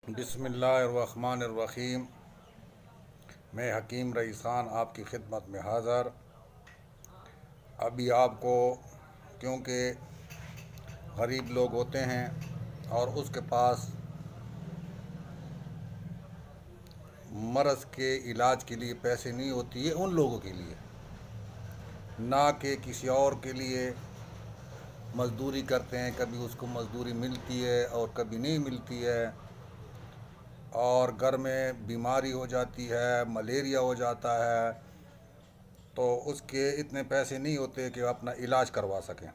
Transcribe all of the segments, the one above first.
بسم اللہ الرحمن الرحیم۔ میں حکیم رئیس خان آپ کی خدمت میں حاضر۔ ابھی آپ کو کیونکہ غریب لوگ ہوتے ہیں اور اس کے پاس مرض کے علاج کے لیے پیسے نہیں ہوتی ہے، ان لوگوں کے لیے، نہ کہ کسی اور کے لیے۔ مزدوری کرتے ہیں، کبھی اس کو مزدوری ملتی ہے اور کبھی نہیں ملتی ہے، اور گھر میں بیماری ہو جاتی ہے، ملیریا ہو جاتا ہے، تو اس کے اتنے پیسے نہیں ہوتے کہ وہ اپنا علاج کروا سکیں۔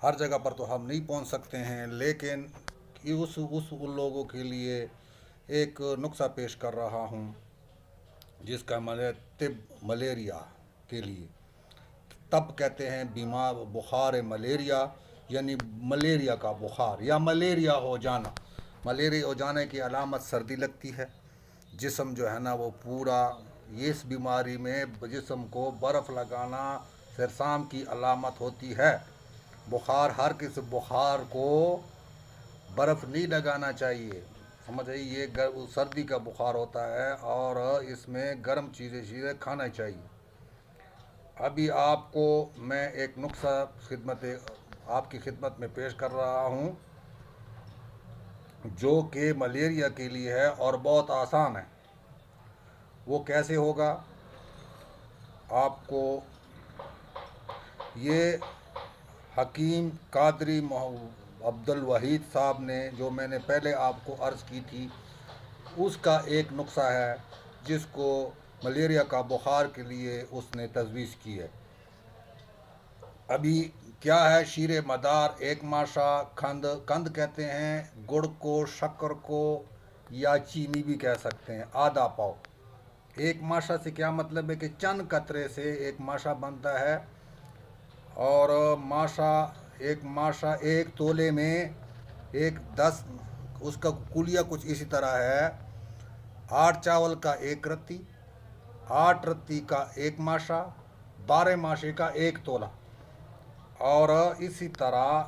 ہر جگہ پر تو ہم نہیں پہنچ سکتے ہیں، لیکن ان لوگوں کے لیے ایک نسخہ پیش کر رہا ہوں، جس کا مطلب طب ملیریا کے لیے۔ تب کہتے ہیں بیمار بخار ملیریا، یعنی ملیریا کا بخار یا ملیریا ہو جانا۔ ملیریا ہو جانے کی علامت سردی لگتی ہے، جسم جو ہے نا وہ پورا، اس بیماری میں جسم کو برف لگانا سرسام کی علامت ہوتی ہے۔ بخار، ہر کسی بخار کو برف نہیں لگانا چاہیے، سمجھ آئی؟ یہ سردی کا بخار ہوتا ہے اور اس میں گرم چیزیں کھانا چاہیے۔ ابھی آپ کو میں ایک نسخہ آپ کی خدمت میں پیش کر رہا ہوں، جو کہ ملیریا کے لیے ہے اور بہت آسان ہے۔ وہ کیسے ہوگا؟ آپ کو یہ حکیم قادری عبد الوحید صاحب نے، جو میں نے پہلے آپ کو عرض کی تھی، اس کا ایک نسخہ ہے جس کو ملیریا کا بخار کے لیے اس نے تجویز کی ہے۔ ابھی کیا ہے؟ شیر مدار، ایک ماشا کند کہتے ہیں گڑ کو، شکر کو، یا چینی بھی کہہ سکتے ہیں، آدھا پاؤ۔ ایک ماشا سے کیا مطلب ہے کہ چند قطرے سے ایک ماشا بنتا ہے، اور ایک ماشا ایک تولے میں 10، اس کا کلیہ کچھ اسی طرح ہے: 8 چاول کا 1 رتی، 8 رتی کا 1 ماشا، 12 ماشے کا 1 تولہ، اور اسی طرح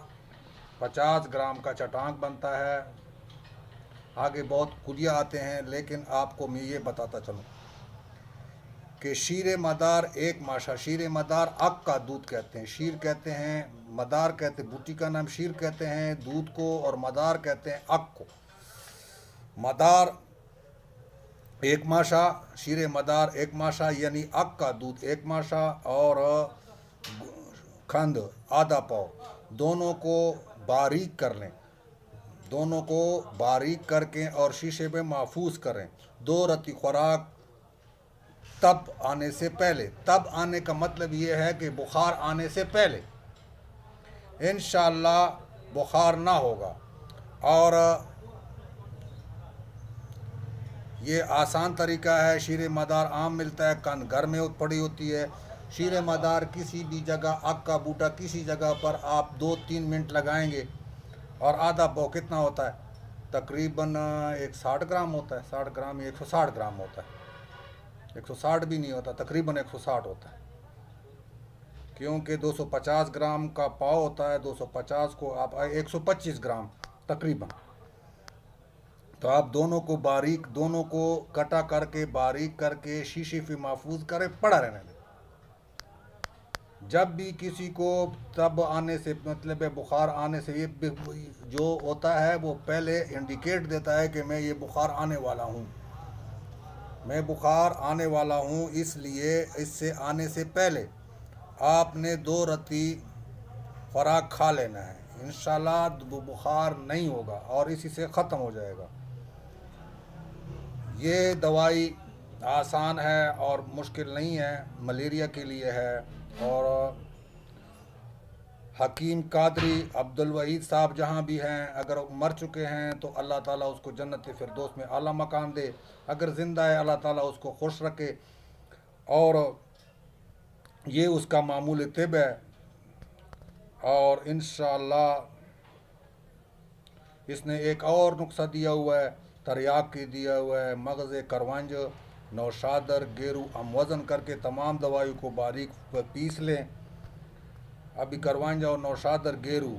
50 گرام کا چٹانک بنتا ہے۔ آگے بہت کلیہ آتے ہیں، لیکن آپ کو میں یہ بتاتا چلوں کہ شیر مدار 1 ماشا، شیر مدار اک کا دودھ کہتے ہیں، شیر کہتے ہیں، مدار کہتے ہیں، بوٹی کا نام شیر کہتے ہیں دودھ کو، اور مدار کہتے ہیں اک کو۔ مدار 1 ماشا، شیر مدار 1 ماشا، یعنی اک کا دودھ 1 ماشا، اور کھند آدھا پاؤ، دونوں کو باریک کر لیں، دونوں کو باریک کر کے اور شیشے میں محفوظ کریں۔ 2 رتی خوراک تب آنے سے پہلے۔ تب آنے کا مطلب یہ ہے کہ بخار آنے سے پہلے انشاءاللہ بخار نہ ہوگا۔ اور یہ آسان طریقہ ہے۔ شیر مدار عام ملتا ہے، کند گھر میں پڑی ہوتی ہے۔ شیر مدار کسی بھی جگہ، اک کا بوٹا کسی جگہ پر آپ 2-3 منٹ لگائیں گے، اور آدھا پاؤ کتنا ہوتا ہے؟ تقریباً 60 گرام ہوتا ہے، 60 گرام یا 160 گرام ہوتا ہے، 160 بھی نہیں ہوتا، تقریباً 160 ہوتا ہے، کیونکہ 250 گرام کا پاؤ ہوتا ہے، 250 کو آپ 125 گرام تقریباً۔ تو آپ دونوں کو کٹا کر کے، باریک کر کے شیشے پہ محفوظ کریں، پڑا رہنے دیں۔ جب بھی کسی کو تب آنے سے مطلب ہے بخار آنے سے، یہ جو ہوتا ہے وہ پہلے انڈیکیٹ دیتا ہے کہ میں یہ بخار آنے والا ہوں، میں بخار آنے والا ہوں، اس لیے اس سے آنے سے پہلے آپ نے 2 رتی خوراک کھا لینا ہے، انشاءاللہ وہ بخار نہیں ہوگا اور اسی سے ختم ہو جائے گا۔ یہ دوائی آسان ہے اور مشکل نہیں ہے، ملیریا کے لیے ہے۔ اور حکیم قادری عبد الوحید صاحب جہاں بھی ہیں، اگر مر چکے ہیں تو اللہ تعالیٰ اس کو جنت فردوس میں اعلیٰ مقام دے، اگر زندہ ہے اللہ تعالیٰ اس کو خوش رکھے، اور یہ اس کا معمول طب ہے۔ اور انشاءاللہ اس نے ایک اور نسخہ دیا ہوا ہے، تریاک کی دیا ہوا ہے: مغز کرونج، نوشادر، گیرو، ہم وزن کر کے تمام دوائیوں کو باریک پیس لیں۔ ابھی کروانجا اور نوشادر، گیرو،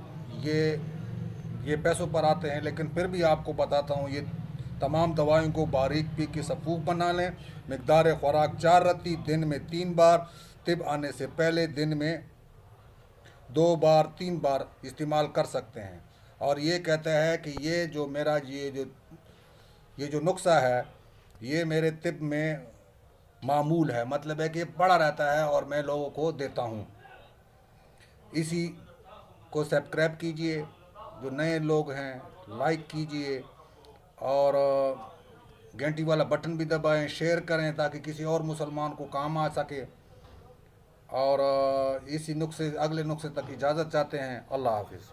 یہ پیسوں پر آتے ہیں، لیکن پھر بھی آپ کو بتاتا ہوں، یہ تمام دوائیوں کو باریک پی کے سفوف بنا لیں۔ مقدار خوراک 4 رتی، دن میں 3 بار، طب آنے سے پہلے دن میں 2 بار 3 بار استعمال کر سکتے ہیں۔ اور یہ کہتا ہے کہ یہ جو میرا یہ جو نسخہ ہے، یہ میرے طب میں معمول ہے، مطلب ہے کہ یہ پڑا رہتا ہے اور میں لوگوں کو دیتا ہوں۔ اسی کو سبسکرائب کیجئے، جو نئے لوگ ہیں لائک کیجئے، اور گھنٹی والا بٹن بھی دبائیں، شیئر کریں تاکہ کسی اور مسلمان کو کام آ سکے۔ اور اسی نسخے اگلے نسخے تک اجازت چاہتے ہیں۔ اللہ حافظ۔